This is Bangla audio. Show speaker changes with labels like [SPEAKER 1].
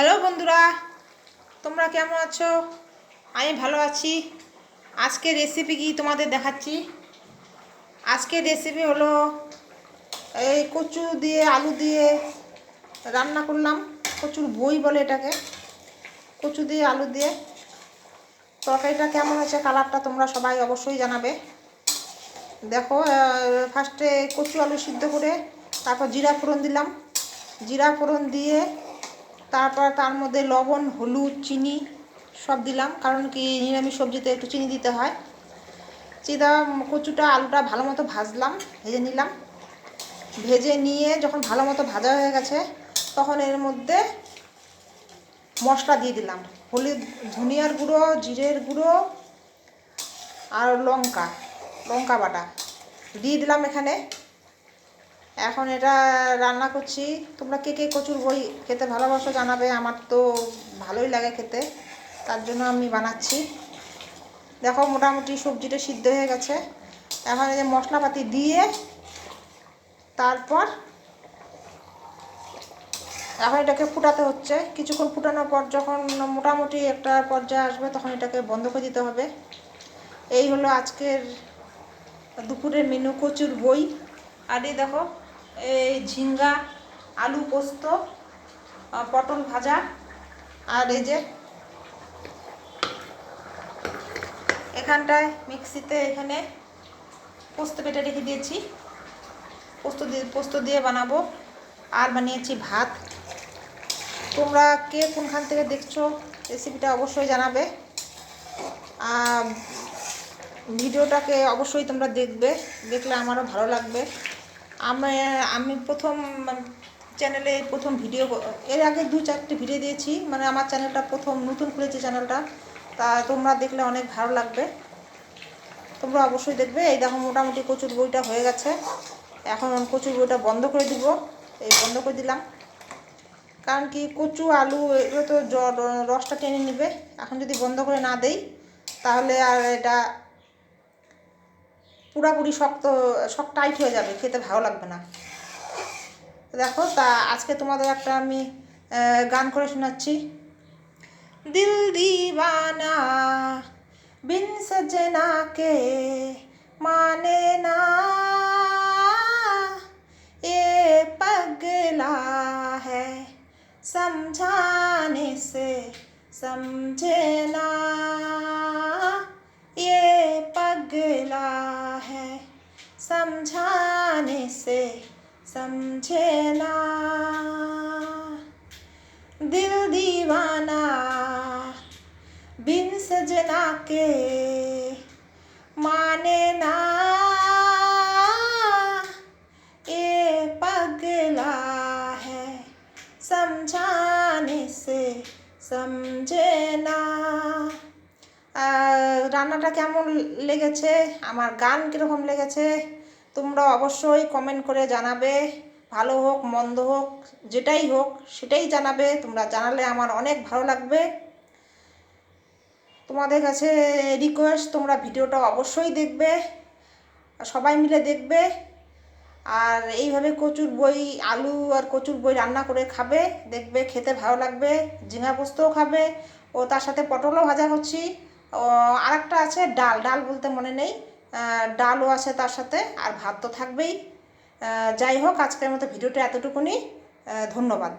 [SPEAKER 1] হ্যালো বন্ধুরা, তোমরা কেমন আছো? আমি ভালো আছি। আজকের রেসিপি কি তোমাদের দেখাচ্ছি। আজকের রেসিপি হলো এই কচু দিয়ে আলু দিয়ে রান্না করলাম। কচুর বই বলে এটাকে। কচু দিয়ে আলু দিয়ে তরকারিটা কেমন হয়েছে, কালারটা তোমরা সবাই অবশ্যই জানাবে। দেখো, ফার্স্টে কচু আলু সিদ্ধ করে তারপর জিরা ফোড়ন দিলাম। জিরা ফোড়ন দিয়ে তারপর তার মধ্যে লবণ, হলুদ, চিনি সব দিলাম, কারণ কি নিরামিষ সবজিতে একটু চিনি দিতে হয়। কচুটা আলুটা ভালো মতো ভাজলাম, ভেজে নিলাম। ভেজে নিয়ে যখন ভালো মতো ভাজা হয়ে গেছে তখন এর মধ্যে মশলা দিয়ে দিলাম। হলুদ, ধনিয়ার গুঁড়ো, জিরের গুঁড়ো আর লঙ্কা বাটা দিয়ে দিলাম এখানে। এখন এটা রান্না করছি। তোমরা কে কে কচুর বই খেতে ভালোবাসো জানাবে। আমার তো ভালোই লাগে খেতে, তার জন্য আমি বানাচ্ছি। দেখো, মোটামুটি সবজিটা সিদ্ধ হয়ে গেছে। এখন এই যে মশলাপাতি দিয়ে তারপর এখন এটাকে ফুটাতে হচ্ছে। কিছুক্ষণ ফুটানোর পর যখন মোটামুটি একটা পর্যায়ে আসবে তখন এটাকে বন্ধ করে দিতে হবে। এই হলো আজকের দুপুরের মেনু, কচুর বই। আর এই দেখো, এই ঝিঙ্গা, আলু পোস্ত, পটল ভাজা, আর এই যে এখানটায় মিক্সিতে এখানে পোস্ত বেটে রেখে দিয়েছি। পোস্ত দিয়ে বানাবো। আর বানিয়েছি ভাত। তোমরা কে কোনখান থেকে দেখছো রেসিপিটা অবশ্যই জানাবে। ভিডিওটাকে অবশ্যই তোমরা দেখলে আমারও ভালো লাগবে। আমি প্রথম চ্যানেলে প্রথম ভিডিও, এর আগে 2-4টি ভিডিও দিয়েছি, মানে আমার চ্যানেলটা প্রথম নতুন খুলেছে চ্যানেলটা, তা তোমরা দেখলে অনেক ভালো লাগবে। তোমরা অবশ্যই দেখবে। এই দেখো, মোটামুটি কচুর বইটা হয়ে গেছে। এখন কচুর বইটা বন্ধ করে দিব। এই বন্ধ করে দিলাম, কারণ কি কচু আলু এগুলো তো রসটা টেনে নেবে। এখন যদি বন্ধ করে না দেই তাহলে আর এটা পুরাপুরি শক্ত টাইট হয়ে যাবে, খেতে ভালো লাগবে না। দেখো, তা আজকে তোমাদের একটা আমি গান করে শোনাচ্ছি। দিল দিওয়ানা बिन सजना के माने ना, ये पगला है समझाने से समझे ना, ये पगला है समझाने से समझे ना, दिल दीवाना बिन सजना के माने ना, ये पगला है समझाने से समझे ना। রান্নাটা কেমন লেগেছে, আমার গান কীরকম লেগেছে তোমরা অবশ্যই কমেন্ট করে জানাবে। ভালো হোক মন্দ হোক, যেটাই হোক সেটাই জানাবে। তোমরা জানালে আমার অনেক ভালো লাগবে। তোমাদের কাছে রিকোয়েস্ট, তোমরা ভিডিওটা অবশ্যই দেখবে, সবাই মিলে দেখবে। আর এইভাবে কচুর বই, আলু আর কচুর বই রান্না করে খাবে, দেখবে খেতে ভালো লাগবে। ঝিঙা পোস্তও খাবে, ও তার সাথে পটলও ভাজা করছি। ও আরেকটা আছে ডাল বলতে মনে নেই, ডালও আছে তার সাথে, আর ভাত তো থাকবেই। যাই হোক, আজকের মতো ভিডিওটা এতটুকুনি। ধন্যবাদ।